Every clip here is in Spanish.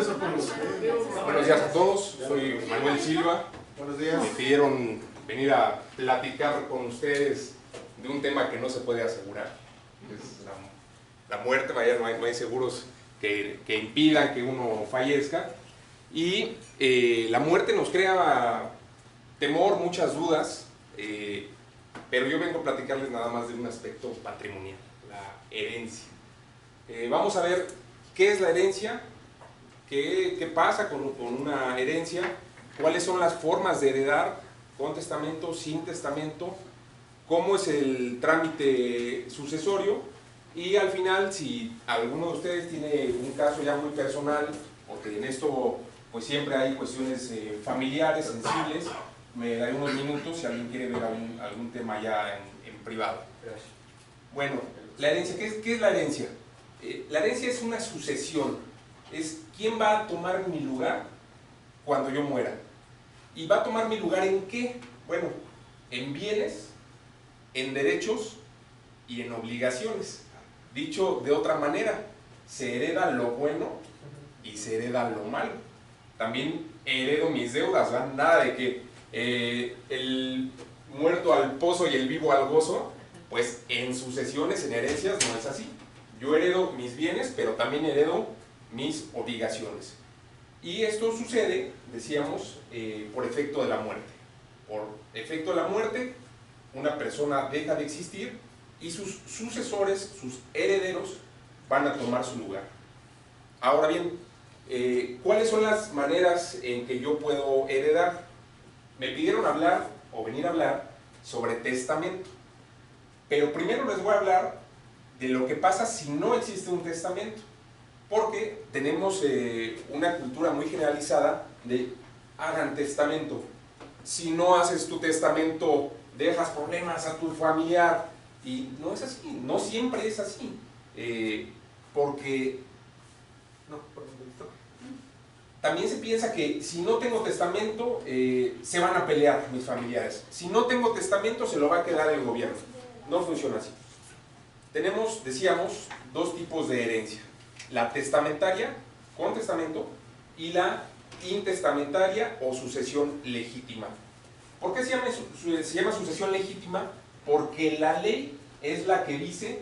Buenos días a todos, soy Manuel Silva. Buenos días. Me pidieron venir a platicar con ustedes de un tema que no se puede asegurar. Es la muerte, vaya, no hay seguros que impidan que uno fallezca. Y la muerte nos crea temor, muchas dudas, pero yo vengo a platicarles nada más de un aspecto patrimonial, la herencia. Vamos a ver qué es la herencia, qué pasa con una herencia, cuáles son las formas de heredar, con testamento, sin testamento, cómo es el trámite sucesorio y al final, si alguno de ustedes tiene un caso ya muy personal, porque en esto pues siempre hay cuestiones familiares, sensibles, me daré unos minutos si alguien quiere ver algún tema ya en privado. Gracias. Bueno, la herencia, ¿qué es la herencia? La herencia es una sucesión, es quién va a tomar mi lugar cuando yo muera. ¿Y va a tomar mi lugar en qué? Bueno, en bienes, en derechos y en obligaciones. Dicho de otra manera, se hereda lo bueno y se hereda lo malo. También heredo mis deudas, ¿verdad? Nada de que el muerto al pozo y el vivo al gozo, pues en sucesiones, en herencias, no es así. Yo heredo mis bienes, pero también heredo mis obligaciones. Y esto sucede, decíamos, por efecto de la muerte. Por efecto de la muerte, una persona deja de existir y sus sucesores, sus herederos, van a tomar su lugar. Ahora bien, ¿cuáles son las maneras en que yo puedo heredar? Me pidieron hablar, o venir a hablar, sobre testamento. Pero primero les voy a hablar de lo que pasa si no existe un testamento. Porque tenemos una cultura muy generalizada de hagan testamento. Si no haces tu testamento, dejas problemas a tu familiar. Y no es así, no siempre es así. Porque también se piensa que si no tengo testamento, se van a pelear mis familiares. Si no tengo testamento, se lo va a quedar el gobierno. No funciona así. Tenemos, decíamos, dos tipos de herencia. La testamentaria, con testamento, y la intestamentaria o sucesión legítima. ¿Por qué se llama sucesión legítima? Porque la ley es la que dice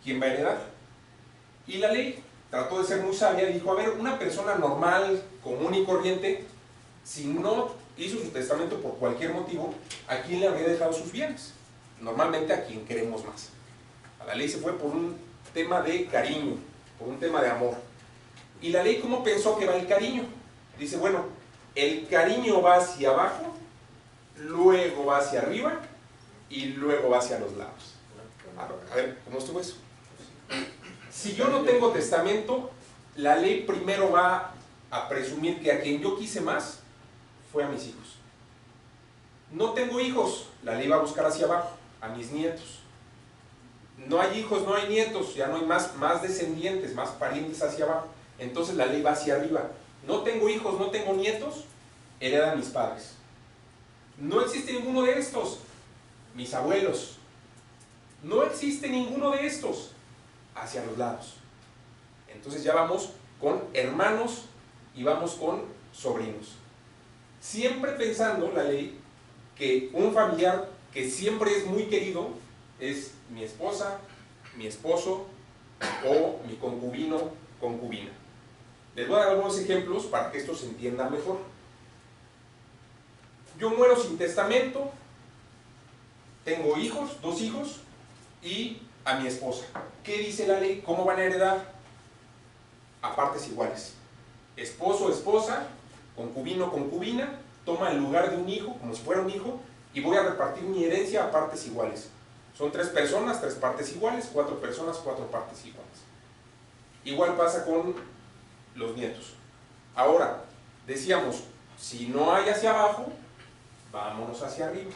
quién va a heredar. Y la ley trató de ser muy sabia y dijo, a ver, una persona normal, común y corriente, si no hizo su testamento por cualquier motivo, ¿a quién le habría dejado sus bienes? Normalmente a quien queremos más. La ley se fue por un tema de cariño, por un tema de amor. ¿Y la ley cómo pensó que va el cariño? Dice, bueno, el cariño va hacia abajo, luego va hacia arriba y luego va hacia los lados. A ver, ¿cómo estuvo eso? Si yo no tengo testamento, la ley primero va a presumir que a quien yo quise más fue a mis hijos. No tengo hijos, la ley va a buscar hacia abajo, a mis nietos. No hay hijos, no hay nietos, ya no hay más descendientes, más parientes hacia abajo. Entonces la ley va hacia arriba. No tengo hijos, no tengo nietos, heredan mis padres. No existe ninguno de estos, mis abuelos. No existe ninguno de estos, hacia los lados. Entonces ya vamos con hermanos y vamos con sobrinos. Siempre pensando la ley que un familiar que siempre es muy querido es mi esposa, mi esposo o mi concubino, concubina. Les voy a dar algunos ejemplos para que esto se entienda mejor. Yo muero sin testamento, tengo hijos, 2 hijos y a mi esposa. ¿Qué dice la ley? ¿Cómo van a heredar? A partes iguales. Esposo, esposa, concubino, concubina, toma el lugar de un hijo, como si fuera un hijo, y voy a repartir mi herencia a partes iguales. Son 3 personas, 3 partes iguales, 4 personas, 4 partes iguales. Igual pasa con los nietos. Ahora, decíamos, si no hay hacia abajo, vámonos hacia arriba.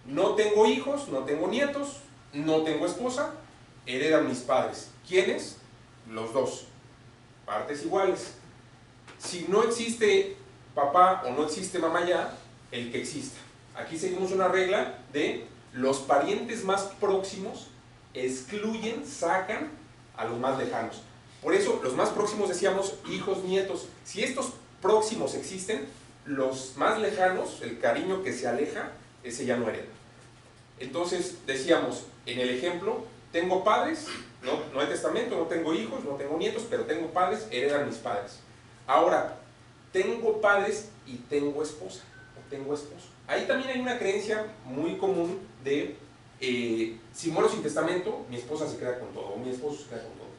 No tengo hijos, no tengo nietos, no tengo esposa, heredan mis padres. ¿Quiénes? Los 2. Partes iguales. Si no existe papá o no existe mamá ya, el que exista. Aquí seguimos una regla de los parientes más próximos excluyen, sacan a los más lejanos. Por eso, los más próximos decíamos hijos, nietos. Si estos próximos existen, los más lejanos, el cariño que se aleja, ese ya no hereda. Entonces, decíamos, en el ejemplo, tengo padres, no hay testamento, no tengo hijos, no tengo nietos, pero tengo padres, heredan mis padres. Ahora, tengo padres y tengo esposa, o tengo esposo. Ahí también hay una creencia muy común de, si muero sin testamento, mi esposa se queda con todo, o mi esposo se queda con todo.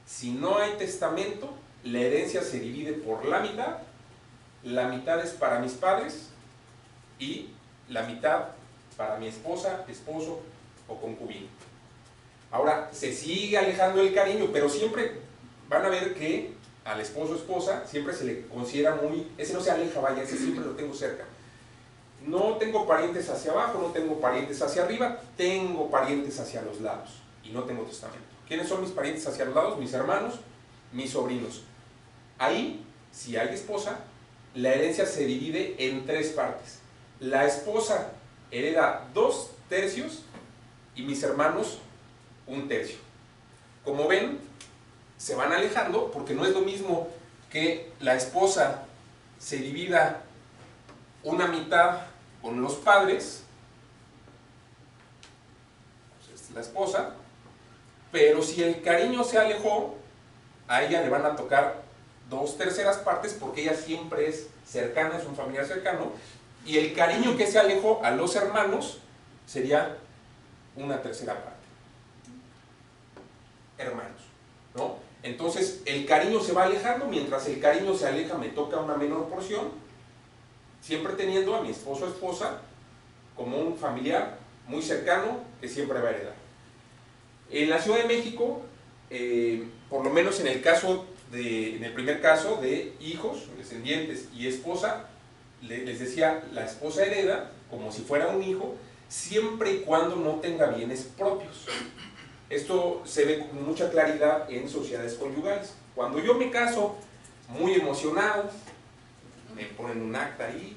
Si no hay testamento, la herencia se divide por la mitad es para mis padres y la mitad para mi esposa, esposo o concubino. Ahora, se sigue alejando el cariño, pero siempre van a ver que al esposo o esposa siempre se le considera muy, ese no se aleja, vaya, ese siempre lo tengo cerca. No tengo parientes hacia abajo, no tengo parientes hacia arriba, tengo parientes hacia los lados y no tengo testamento. ¿Quiénes son mis parientes hacia los lados? Mis hermanos, mis sobrinos. Ahí, si hay esposa, la herencia se divide en 3 partes. La esposa hereda 2/3 y mis hermanos 1/3. Como ven, se van alejando porque no es lo mismo que la esposa se divida una mitad con los padres, pues es la esposa, pero si el cariño se alejó, a ella le van a tocar 2/3 partes porque ella siempre es cercana, es un familiar cercano, y el cariño que se alejó a los hermanos sería 1/3 parte. Hermanos, ¿no? Entonces el cariño se va alejando, mientras el cariño se aleja me toca una menor porción, siempre teniendo a mi esposo o esposa como un familiar muy cercano que siempre va a heredar. En la Ciudad de México, por lo menos en el primer caso de hijos, descendientes y esposa, les decía, la esposa hereda como si fuera un hijo, siempre y cuando no tenga bienes propios. Esto se ve con mucha claridad en sociedades conyugales. Cuando yo me caso muy emocionado, me ponen un acta ahí,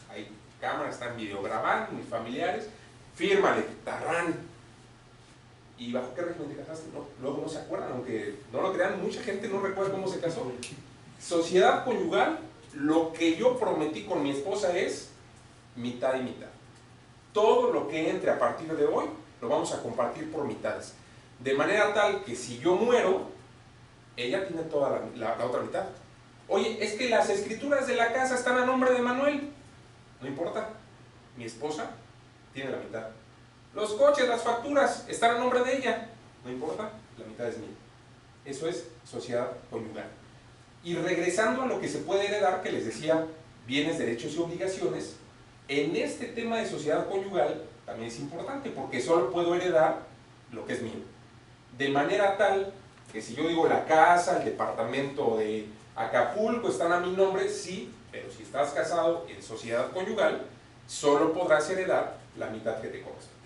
hay cámaras, están videograbando, mis familiares, fírmale, tarrán. ¿Y bajo qué régimen te casaste? No, luego no se acuerdan, aunque no lo crean, mucha gente no recuerda cómo se casó. Sociedad conyugal, lo que yo prometí con mi esposa es mitad y mitad. Todo lo que entre a partir de hoy lo vamos a compartir por mitades. De manera tal que si yo muero, ella tiene toda la otra mitad. Oye, es que las escrituras de la casa están a nombre de Manuel. No importa, mi esposa tiene la mitad. Los coches, las facturas, están a nombre de ella. No importa, la mitad es mía. Eso es sociedad conyugal. Y regresando a lo que se puede heredar, que les decía, bienes, derechos y obligaciones, en este tema de sociedad conyugal también es importante, porque solo puedo heredar lo que es mío. De manera tal que si yo digo la casa, el departamento de Acapulco están a mi nombre, sí, pero si estás casado en sociedad conyugal, solo podrás heredar la mitad que te corresponde.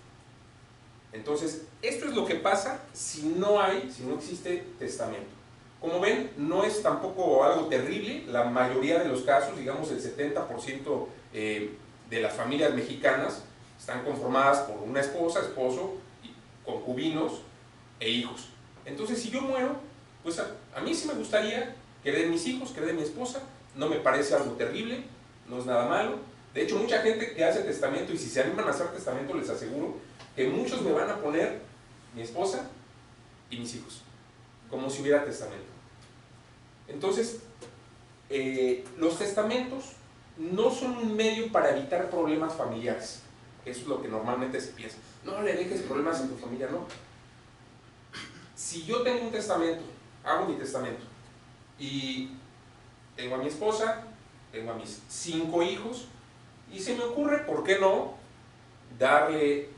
Entonces, esto es lo que pasa si no existe testamento. Como ven, no es tampoco algo terrible, la mayoría de los casos, digamos el 70% de las familias mexicanas están conformadas por una esposa, esposo, concubinos e hijos. Entonces, si yo muero, pues a mí sí me gustaría que hereden mis hijos, que hereden mi esposa, no me parece algo terrible, no es nada malo. De hecho, mucha gente que hace testamento, y si se animan a hacer testamento, les aseguro que muchos me van a poner mi esposa y mis hijos, como si hubiera testamento. Entonces, los testamentos no son un medio para evitar problemas familiares. Eso es lo que normalmente se piensa. No le dejes problemas a tu familia, no. Si yo tengo un testamento, hago mi testamento, y tengo a mi esposa, tengo a mis 5 hijos, y se me ocurre, ¿por qué no?, darle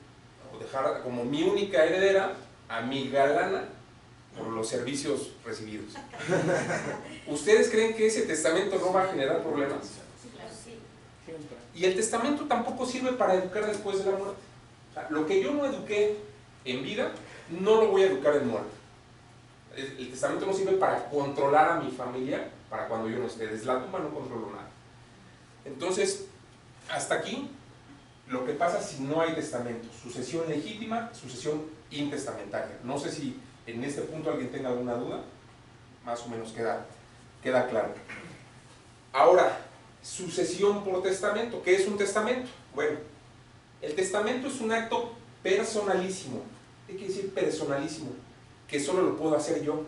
o dejar como mi única heredera a mi galana por los servicios recibidos. ¿Ustedes creen que ese testamento no va a generar problemas? Sí. Y el testamento tampoco sirve para educar después de la muerte. O sea, lo que yo no eduqué en vida, no lo voy a educar en muerte. El testamento no sirve para controlar a mi familia para cuando yo no esté. Desde la tumba no controlo nada. Entonces, hasta aquí lo que pasa si no hay testamento: sucesión legítima, sucesión intestamentaria. No sé si en este punto alguien tenga alguna duda, más o menos queda claro. Ahora, sucesión por testamento. ¿Qué es un testamento? Bueno, el testamento es un acto personalísimo. ¿Qué quiere decir personalísimo? Que solo lo puedo hacer yo.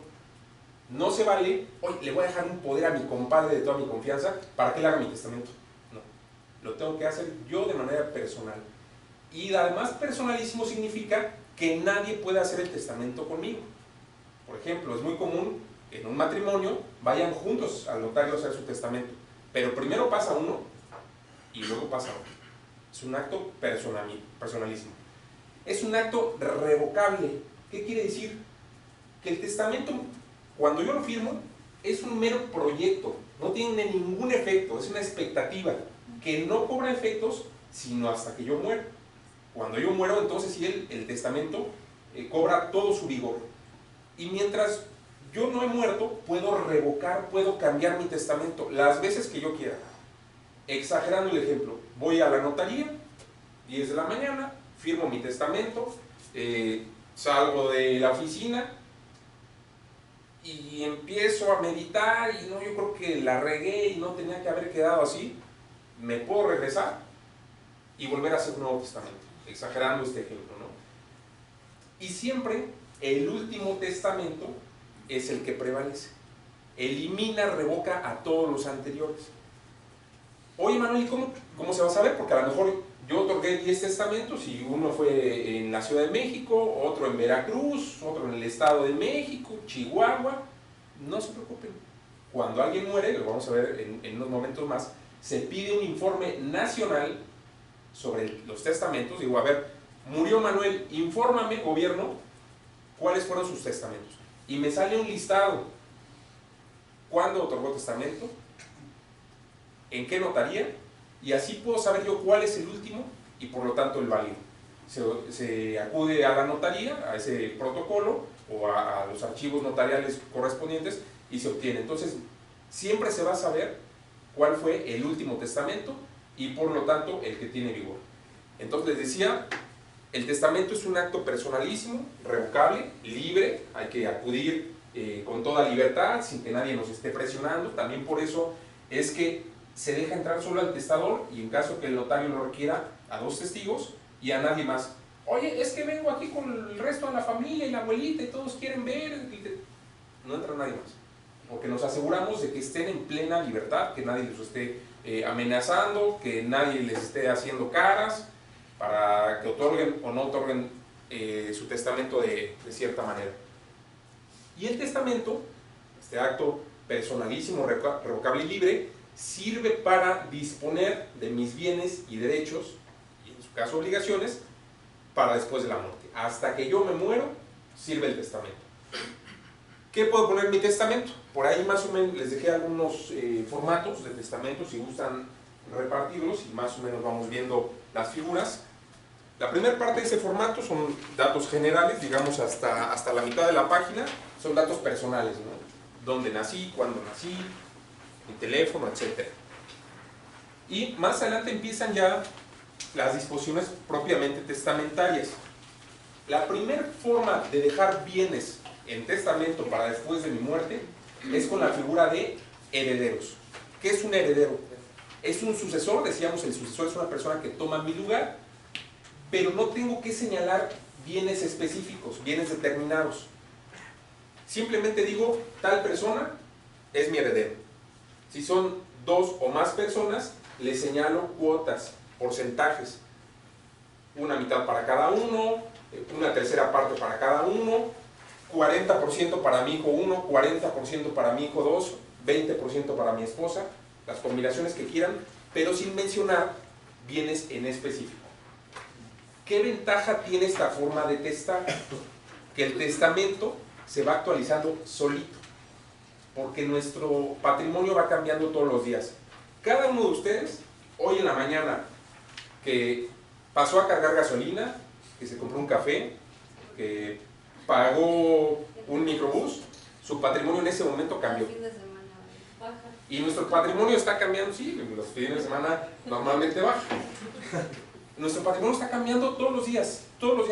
No se vale, oye, le voy a dejar un poder a mi compadre de toda mi confianza para que él haga mi testamento. No, lo tengo que hacer yo de manera personal. Y además personalísimo significa que nadie puede hacer el testamento conmigo. Por ejemplo, es muy común que en un matrimonio vayan juntos al notario a hacer su testamento, pero primero pasa uno y luego pasa otro. Es un acto personalísimo. Es un acto revocable. ¿Qué quiere decir? Que el testamento, cuando yo lo firmo, es un mero proyecto, no tiene ningún efecto, es una expectativa que no cobra efectos sino hasta que yo muero. Cuando yo muero, entonces sí el testamento cobra todo su vigor. Y mientras yo no he muerto, puedo revocar, puedo cambiar mi testamento las veces que yo quiera. Exagerando el ejemplo, voy a la notaría, 10 de la mañana, firmo mi testamento, salgo de la oficina y empiezo a meditar y no, yo creo que la regué y no tenía que haber quedado así. Me puedo regresar y volver a hacer un nuevo testamento, exagerando este ejemplo, ¿no? Y siempre el último testamento es el que prevalece. Elimina, revoca a todos los anteriores. Oye, Manuel, ¿y cómo se va a saber? Porque a lo mejor yo otorgué 10 testamentos y uno fue en la Ciudad de México, otro en Veracruz, otro en el Estado de México, Chihuahua. No se preocupen. Cuando alguien muere, lo vamos a ver en unos momentos más, se pide un informe nacional sobre los testamentos. Digo, a ver, murió Manuel, infórmame, gobierno, cuáles fueron sus testamentos. Y me sale un listado. ¿Cuándo otorgó testamento? ¿En qué notaría? Y así puedo saber yo cuál es el último y por lo tanto el válido. Se acude a la notaría, a ese protocolo o a los archivos notariales correspondientes y se obtiene. Entonces, siempre se va a saber cuál fue el último testamento y por lo tanto el que tiene vigor. Entonces les decía, el testamento es un acto personalísimo, revocable, libre, hay que acudir con toda libertad, sin que nadie nos esté presionando. También por eso es que se deja entrar solo al testador y en caso que el notario lo requiera, a 2 testigos y a nadie más. Oye, es que vengo aquí con el resto de la familia y la abuelita y todos quieren ver. No entra nadie más, porque nos aseguramos de que estén en plena libertad, que nadie les esté amenazando, que nadie les esté haciendo caras para que otorguen o no otorguen su testamento de cierta manera. Y el testamento, este acto personalísimo, revocable y libre, sirve para disponer de mis bienes y derechos, y en su caso obligaciones, para después de la muerte. Hasta que yo me muero, sirve el testamento. ¿Qué puedo poner en mi testamento? Por ahí más o menos les dejé algunos formatos de testamento, si gustan repartirlos, y más o menos vamos viendo las figuras. La primera parte de ese formato son datos generales, digamos hasta la mitad de la página, son datos personales, ¿no? Dónde nací, cuándo nací, mi teléfono, etc. Y más adelante empiezan ya las disposiciones propiamente testamentarias. La primera forma de dejar bienes en testamento para después de mi muerte es con la figura de herederos. ¿Qué es un heredero? Es un sucesor, decíamos, el sucesor es una persona que toma mi lugar, pero no tengo que señalar bienes específicos, bienes determinados. Simplemente digo, tal persona es mi heredero. Si son 2 o más personas, le señalo cuotas, porcentajes. Una mitad para cada uno, una tercera parte para cada uno, 40% para mi hijo 1, 40% para mi hijo 2, 20% para mi esposa, las combinaciones que quieran, pero sin mencionar bienes en específico. ¿Qué ventaja tiene esta forma de testar? Que el testamento se va actualizando solito, porque nuestro patrimonio va cambiando todos los días. Cada uno de ustedes, hoy en la mañana, que pasó a cargar gasolina, que se compró un café, que pagó un microbús, su patrimonio en ese momento cambió. Y nuestro patrimonio está cambiando, sí, los fines de semana normalmente baja. Nuestro patrimonio está cambiando todos los días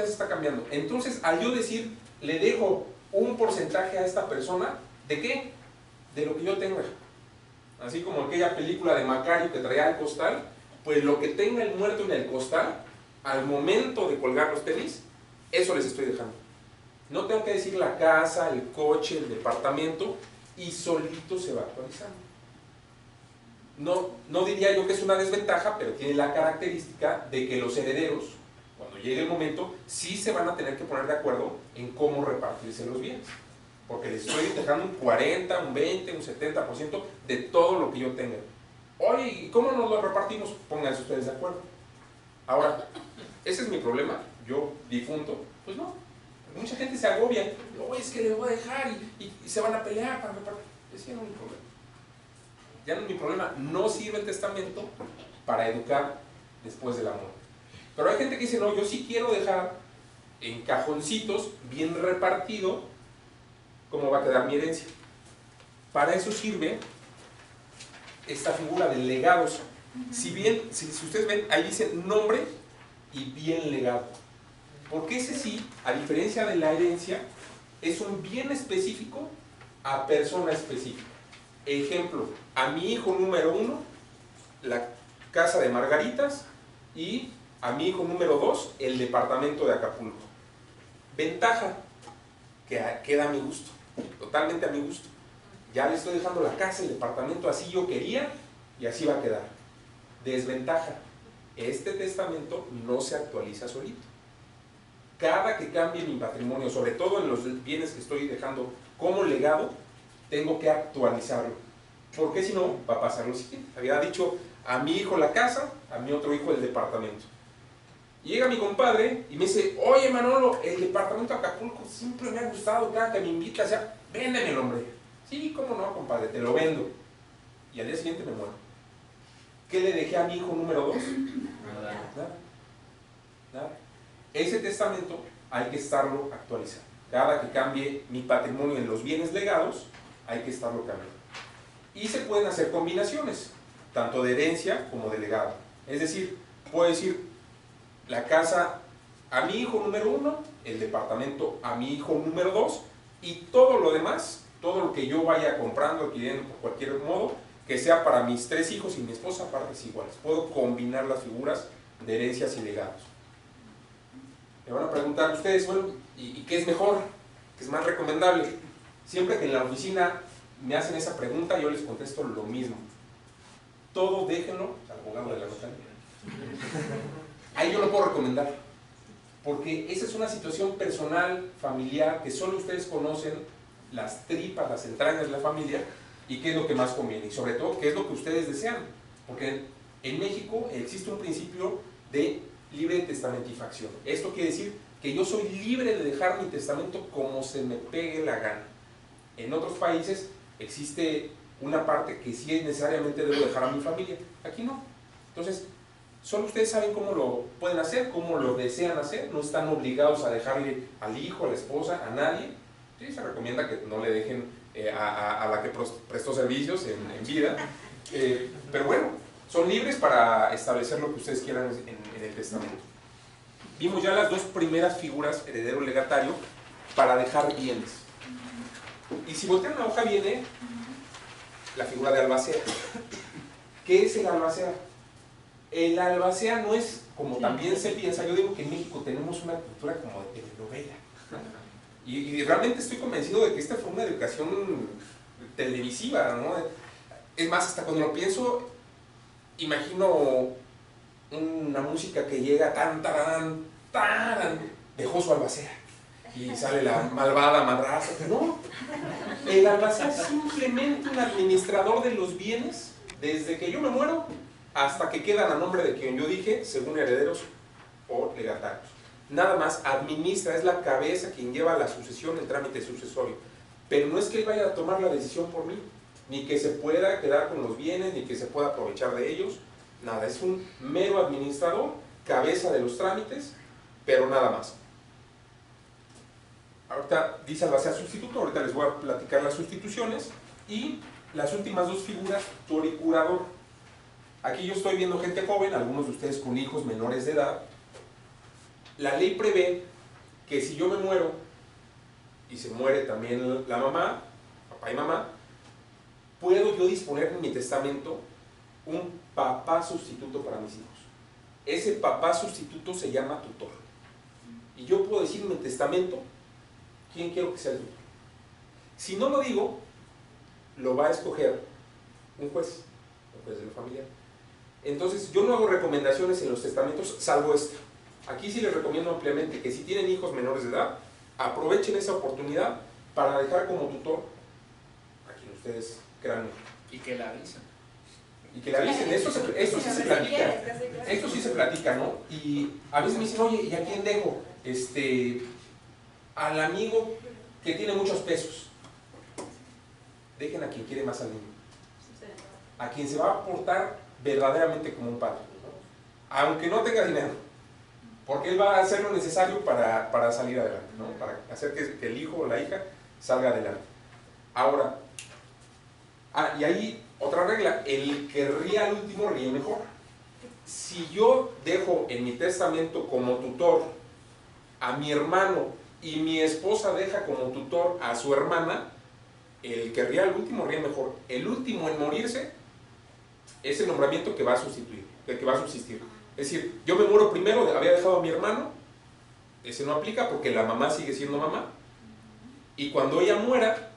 está cambiando. Entonces, al yo decir, le dejo un porcentaje a esta persona, ¿de qué? De lo que yo tenga. Así como aquella película de Macario que traía el costal, pues lo que tenga el muerto en el costal, al momento de colgar los tenis, eso les estoy dejando. No tengo que decir la casa, el coche, el departamento, y solito se va actualizando. No diría yo que es una desventaja, pero tiene la característica de que los herederos, cuando llegue el momento, sí se van a tener que poner de acuerdo en cómo repartirse los bienes. Porque les estoy dejando un 40, un 20, un 70% de todo lo que yo tenga. Oye, ¿y cómo nos lo repartimos? Pónganse ustedes de acuerdo. Ahora, ese es mi problema, yo difunto, pues no. Mucha gente se agobia, no, es que le voy a dejar y se van a pelear para repartir. Ese no es mi problema. Ya no es mi problema, no sirve el testamento para educar después de la muerte. Pero hay gente que dice, no, yo sí quiero dejar en cajoncitos, bien repartido, cómo va a quedar mi herencia. Para eso sirve esta figura de legados. Si ustedes ven, ahí dice nombre y bien legado. Porque ese sí, a diferencia de la herencia, es un bien específico a persona específica. Ejemplo, a mi hijo número 1, la casa de Margaritas, y a mi hijo número 2, el departamento de Acapulco. Ventaja, que queda a mi gusto, totalmente a mi gusto. Ya le estoy dejando la casa, el departamento, así yo quería, y así va a quedar. Desventaja, este testamento no se actualiza solito. Cada que cambie mi patrimonio, sobre todo en los bienes que estoy dejando como legado, tengo que actualizarlo, porque si no va a pasar lo siguiente. Había dicho a mi hijo la casa, a mi otro hijo el departamento. Y llega mi compadre y me dice, oye Manolo, el departamento de Acapulco siempre me ha gustado, cada que me invita, o sea, véndeme el hombre. Sí, cómo no, compadre, te lo vendo. Y al día siguiente me muero. ¿Qué le dejé a mi hijo número 2? Nada. Ese testamento hay que estarlo actualizando. Cada que cambie mi patrimonio en los bienes legados, hay que estarlo cambiando. Y se pueden hacer combinaciones, tanto de herencia como de legado. Es decir, puedo decir la casa a mi hijo número 1, el departamento a mi hijo número 2, y todo lo demás, todo lo que yo vaya comprando, adquiriendo por cualquier modo, que sea para mis 3 hijos y mi esposa, partes iguales. Puedo combinar las figuras de herencias y legados. Me van a preguntar ustedes, bueno, ¿y qué es mejor? ¿Qué es más recomendable? Siempre que en la oficina me hacen esa pregunta, yo les contesto lo mismo. Todo déjenlo al abogado de la notaría. Ahí yo lo puedo recomendar, porque esa es una situación personal, familiar, que solo ustedes conocen las tripas, las entrañas de la familia, y qué es lo que más conviene, y sobre todo, qué es lo que ustedes desean. Porque en México existe un principio de libre testamentificación. Esto quiere decir que yo soy libre de dejar mi testamento como se me pegue la gana. En otros países existe una parte que sí es necesariamente debo dejar a mi familia. Aquí no. Entonces, solo ustedes saben cómo lo pueden hacer, cómo lo desean hacer. No están obligados a dejarle al hijo, a la esposa, a nadie. Sí, se recomienda que no le dejen a la que prestó servicios en vida. Pero bueno, son libres para establecer lo que ustedes quieran en el testamento. Vimos ya las 2 primeras figuras, heredero legatario, para dejar bienes. Y si voltean la hoja viene la figura de albacea. ¿Qué es el albacea? El albacea no es, como también se piensa, yo digo que en México tenemos una cultura como de telenovela. Y realmente estoy convencido de que esta fue una educación televisiva, ¿no? Es más, hasta cuando lo pienso, imagino una música que llega tan, dejó su albacea y sale la malvada madraza. No, el albacea es simplemente un administrador de los bienes desde que yo me muero hasta que quedan a nombre de quien yo dije, según herederos o legatarios. Nada más administra, es la cabeza quien lleva la sucesión, el trámite sucesorio. Pero no es que él vaya a tomar la decisión por mí, ni que se pueda quedar con los bienes, ni que se pueda aprovechar de ellos. Nada, es un mero administrador, cabeza de los trámites, pero nada más. Ahorita dice albacea sustituto, ahorita les voy a platicar las sustituciones. Y las últimas 2 figuras, tutor y curador. Aquí yo estoy viendo gente joven, algunos de ustedes con hijos menores de edad. La ley prevé que si yo me muero, y se muere también la mamá, papá y mamá, puedo yo disponer en mi testamento un papá sustituto para mis hijos. Ese papá sustituto se llama tutor. Y yo puedo decir en mi testamento quién quiero que sea el tutor. Si no lo digo, lo va a escoger un juez de la familia. Entonces, yo no hago recomendaciones en los testamentos, salvo esta. Aquí sí les recomiendo ampliamente que si tienen hijos menores de edad, aprovechen esa oportunidad para dejar como tutor a quien ustedes crean. Y que la avisen. Y que le avisen, eso sí se platica. Esto sí se platica, ¿no? Y a veces me dicen, oye, ¿y a quién dejo? Al amigo que tiene muchos pesos. Dejen a quien quiere más al niño. A quien se va a portar verdaderamente como un padre, ¿no? Aunque no tenga dinero, porque él va a hacer lo necesario para salir adelante, ¿no? Para hacer que el hijo o la hija salga adelante. Ahora, y ahí otra regla, el que ría al último ríe mejor. Si yo dejo en mi testamento como tutor a mi hermano y mi esposa deja como tutor a su hermana, el que ría al último ríe mejor. El último en morirse es el nombramiento que va a sustituir, que va a subsistir. Es decir, yo me muero primero, había dejado a mi hermano, ese no aplica porque la mamá sigue siendo mamá, y cuando ella muera,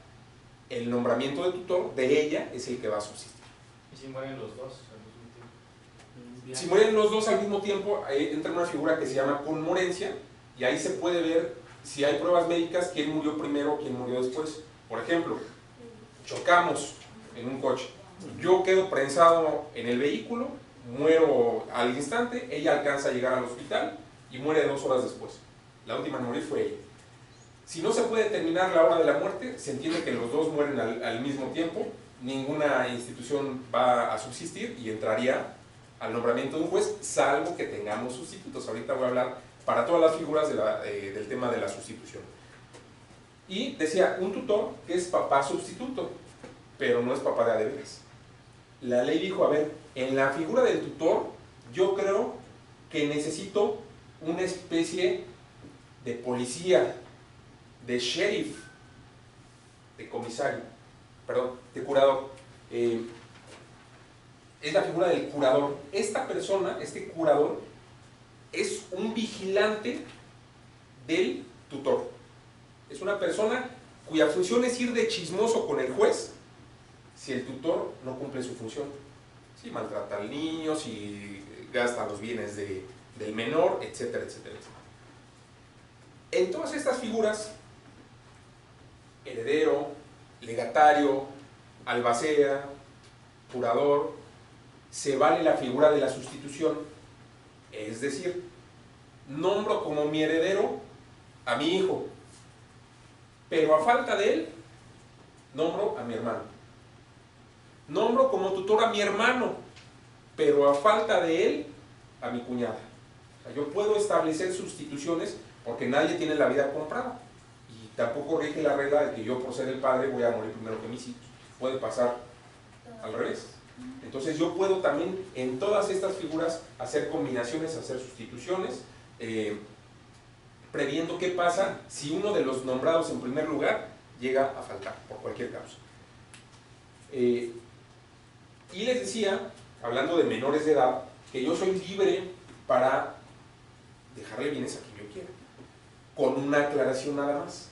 el nombramiento de tutor de ella es el que va a subsistir. ¿Y si mueren los dos al mismo tiempo? Si mueren los dos al mismo tiempo, entra una figura que se llama conmorencia, y ahí se puede ver si hay pruebas médicas, quién murió primero, quién murió después. Por ejemplo, chocamos en un coche, yo quedo prensado en el vehículo, muero al instante, ella alcanza a llegar al hospital y muere 2 horas después. La última en morir fue ella. Si no se puede determinar la hora de la muerte, se entiende que los dos mueren al mismo tiempo, ninguna institución va a subsistir y entraría al nombramiento de un juez, salvo que tengamos sustitutos. Ahorita voy a hablar para todas las figuras del tema de la sustitución. Y decía, un tutor que es papá sustituto, pero no es papá de a de veras. La ley dijo, a ver, en la figura del tutor, yo creo que necesito una especie de policía, de sheriff, de comisario, perdón, de curador. Es la figura del curador. Esta persona, este curador, es un vigilante del tutor. Es una persona cuya función es ir de chismoso con el juez si el tutor no cumple su función. Si maltrata al niño, si gasta los bienes del menor, etcétera, etcétera, etcétera. En todas estas figuras, heredero, legatario, albacea, curador, se vale la figura de la sustitución. Es decir, nombro como mi heredero a mi hijo, pero a falta de él, nombro a mi hermano. Nombro como tutor a mi hermano, pero a falta de él, a mi cuñada. O sea, yo puedo establecer sustituciones porque nadie tiene la vida comprada. Y tampoco rige la regla de que yo, por ser el padre, voy a morir primero que mis hijos. Puede pasar al revés. Entonces yo puedo también en todas estas figuras hacer combinaciones, hacer sustituciones, previendo qué pasa si uno de los nombrados en primer lugar llega a faltar por cualquier causa. Y les decía, hablando de menores de edad, que yo soy libre para dejarle bienes a quien yo quiera, con una aclaración nada más.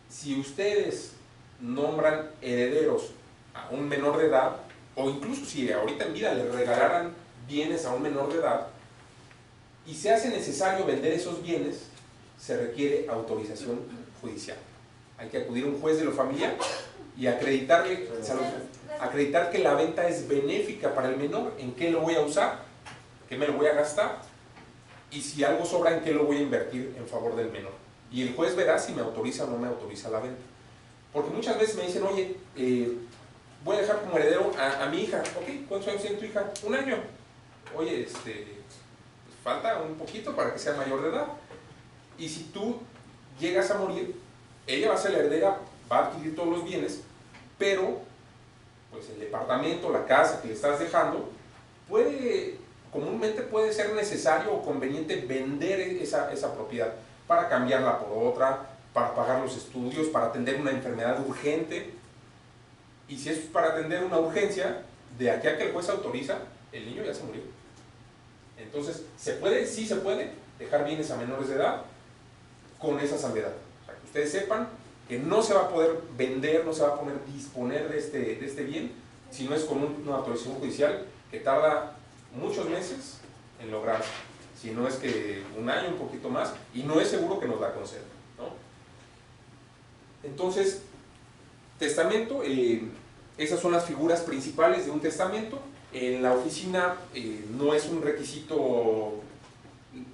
Si ustedes nombran herederos a un menor de edad, o incluso si ahorita en vida le regalaran bienes a un menor de edad, y se hace necesario vender esos bienes, se requiere autorización judicial. Hay que acudir a un juez de lo familiar y acreditar que la venta es benéfica para el menor, en qué lo voy a usar, qué me lo voy a gastar, y si algo sobra, en qué lo voy a invertir en favor del menor. Y el juez verá si me autoriza o no me autoriza la venta. Porque muchas veces me dicen, oye, voy a dejar como heredero a mi hija. Ok, ¿cuántos años tiene tu hija? 1 año. Oye, pues falta un poquito para que sea mayor de edad. Y si tú llegas a morir, ella va a ser la heredera, va a adquirir todos los bienes, pero pues el departamento, la casa que le estás dejando, comúnmente puede ser necesario o conveniente vender esa propiedad para cambiarla por otra, para pagar los estudios, para atender una enfermedad urgente. Y si es para atender una urgencia, de aquí a que el juez autoriza, el niño ya se murió. Entonces, ¿se puede? Sí se puede dejar bienes a menores de edad con esa salvedad. O sea, que ustedes sepan que no se va a poder vender, no se va a poder disponer de este bien, si no es con una autorización judicial que tarda muchos meses en lograrse. Si no es que un año, un poquito más, y no es seguro que nos la concedan, ¿no? Entonces, testamento, esas son las figuras principales de un testamento. En la oficina no es un requisito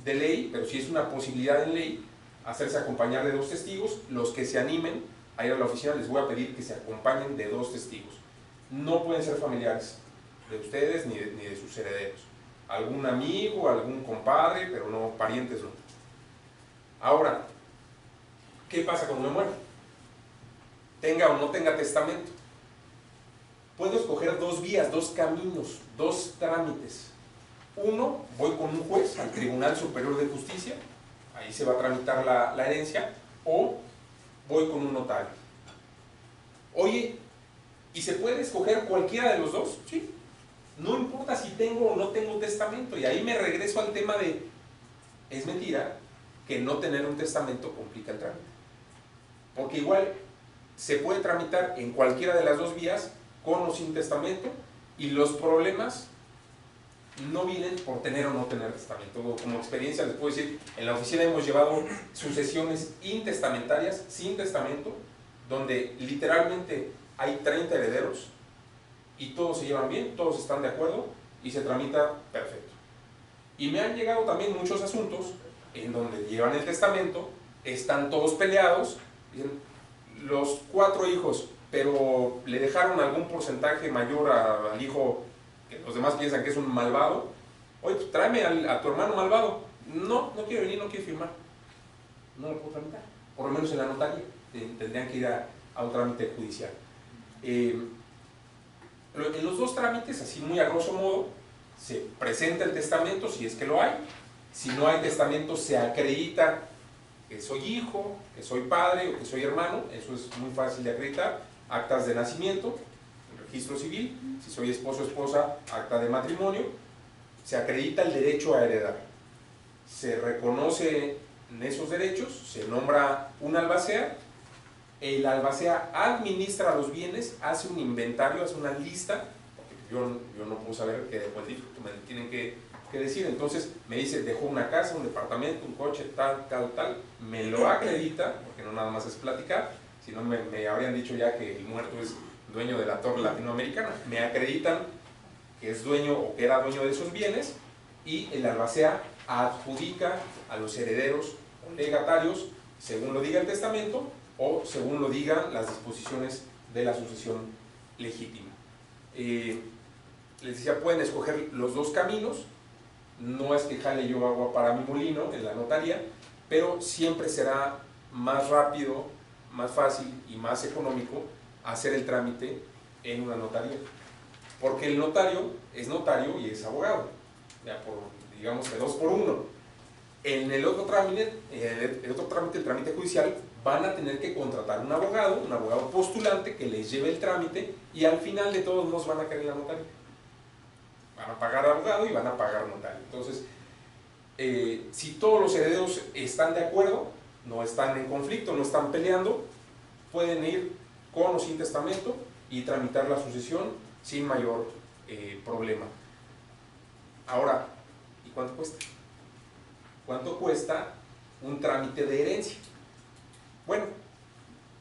de ley, pero sí es una posibilidad en ley hacerse acompañar de 2 testigos. Los que se animen a ir a la oficina les voy a pedir que se acompañen de 2 testigos. No pueden ser familiares de ustedes ni de sus herederos. Algún amigo, algún compadre, pero no parientes, no. Ahora, ¿qué pasa cuando me muero? Tenga o no tenga testamento. Puedo escoger 2 vías, 2 caminos, 2 trámites. Uno, voy con un juez al Tribunal Superior de Justicia, ahí se va a tramitar la herencia, o voy con un notario. Oye, ¿y se puede escoger cualquiera de los 2? Sí. No importa si tengo o no tengo testamento, y ahí me regreso al tema de, es mentira que no tener un testamento complica el trámite. Porque igual se puede tramitar en cualquiera de las 2 vías, con o sin testamento, y los problemas no vienen por tener o no tener testamento. Como experiencia les puedo decir, en la oficina hemos llevado sucesiones intestamentarias, sin testamento, donde literalmente hay 30 herederos, y todos se llevan bien, todos están de acuerdo, y se tramita perfecto. Y me han llegado también muchos asuntos, en donde llevan el testamento, están todos peleados, dicen, los 4 hijos, pero le dejaron algún porcentaje mayor al hijo que los demás piensan que es un malvado. Oye, pues tráeme a tu hermano malvado. No, no quiere venir, no quiere firmar. No lo puedo tramitar. Por lo menos en la notaría. Tendrían que ir a un trámite judicial. En los 2 trámites, así muy a grosso modo, se presenta el testamento si es que lo hay. Si no hay testamento, se acredita que soy hijo, que soy padre o que soy hermano. Eso es muy fácil de acreditar. Actas de nacimiento, registro civil, si soy esposo o esposa, acta de matrimonio. Se acredita el derecho a heredar. Se reconoce en esos derechos, se nombra un albacea. El albacea administra los bienes, hace un inventario, hace una lista, porque yo no puedo saber qué dejó el difunto, me tienen que decir. Entonces me dice, dejó una casa, un departamento, un coche, tal, me lo acredita, porque no nada más es platicar, si no me habrían dicho ya que el muerto es dueño de la torre latinoamericana. Me acreditan que es dueño o que era dueño de esos bienes, y el albacea adjudica a los herederos o legatarios, según lo diga el testamento, o según lo digan las disposiciones de la sucesión legítima. Les decía, pueden escoger los 2 caminos. No es que jale yo agua para mi molino en la notaría, pero siempre será más rápido, más fácil y más económico hacer el trámite en una notaría, porque el notario es notario y es abogado, ya por, digamos que 2 por 1. En el otro trámite, el trámite judicial, van a tener que contratar un abogado postulante que les lleve el trámite, y al final de todos modos van a caer en la notaría. Van a pagar abogado y van a pagar notario. Entonces, si todos los herederos están de acuerdo, no están en conflicto, no están peleando, pueden ir con o sin testamento y tramitar la sucesión sin mayor problema. Ahora, ¿y cuánto cuesta? ¿Cuánto cuesta un trámite de herencia? Bueno,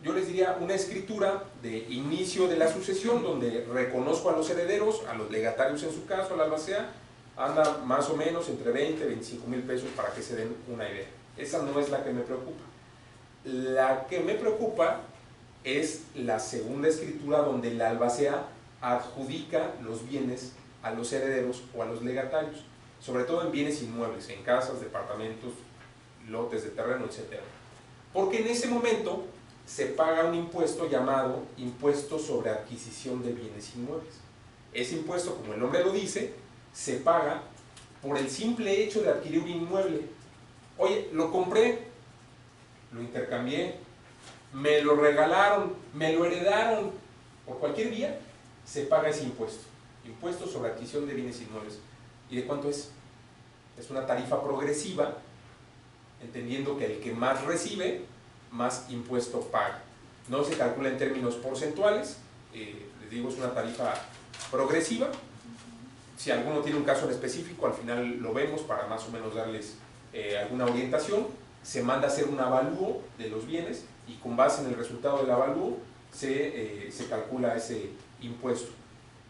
yo les diría una escritura de inicio de la sucesión, donde reconozco a los herederos, a los legatarios en su caso, a la albacea, anda más o menos entre 20 y 25 mil pesos, para que se den una idea. Esa no es la que me preocupa. La que me preocupa es la segunda escritura, donde la albacea adjudica los bienes a los herederos o a los legatarios, sobre todo en bienes inmuebles, en casas, departamentos, lotes de terreno, etc. Porque en ese momento se paga un impuesto llamado impuesto sobre adquisición de bienes inmuebles. Ese impuesto, como el nombre lo dice, se paga por el simple hecho de adquirir un inmueble. Oye, lo compré, lo intercambié, me lo regalaron, me lo heredaron, por cualquier vía, se paga ese impuesto. Impuesto sobre adquisición de bienes inmuebles. ¿Y de cuánto es? Es una tarifa progresiva, entendiendo que el que más recibe, más impuesto paga. No se calcula en términos porcentuales, les digo, es una tarifa progresiva. Si alguno tiene un caso en específico, al final lo vemos para más o menos darles alguna orientación. Se manda a hacer un avalúo de los bienes y con base en el resultado del avalúo se calcula ese impuesto.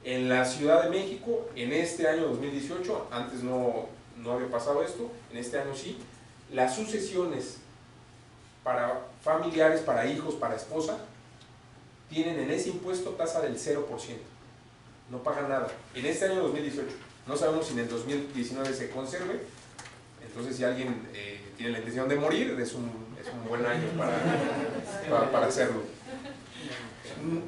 En la Ciudad de México, en este año 2018, antes no había pasado esto, en este año sí, las sucesiones para familiares, para hijos, para esposa, tienen en ese impuesto tasa del 0%. No pagan nada. En este año 2018. No sabemos si en el 2019 se conserve. Entonces, si alguien tiene la intención de morir, es un buen año para hacerlo.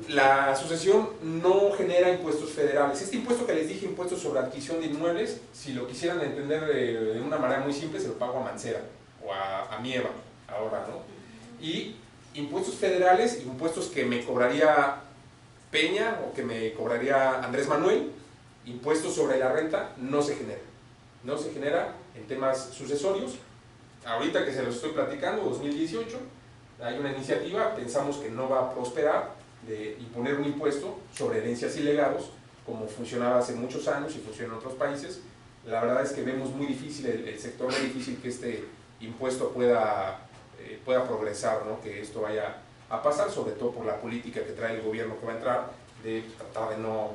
La sucesión no genera impuestos federales. Este impuesto que les dije, impuesto sobre adquisición de inmuebles, si lo quisieran entender de una manera muy simple, se lo pago a Mancera o a Mieva, ahora, ¿no? Y impuestos federales, impuestos que me cobraría Peña o que me cobraría Andrés Manuel, impuestos sobre la renta, no se genera. No se genera en temas sucesorios. Ahorita que se los estoy platicando, 2018, hay una iniciativa, pensamos que no va a prosperar, de imponer un impuesto sobre herencias y legados, como funcionaba hace muchos años y funciona en otros países. La verdad es que vemos muy difícil, el sector muy difícil que este impuesto pueda progresar, ¿no? Que esto vaya a pasar, sobre todo por la política que trae el gobierno que va a entrar, de tratar de no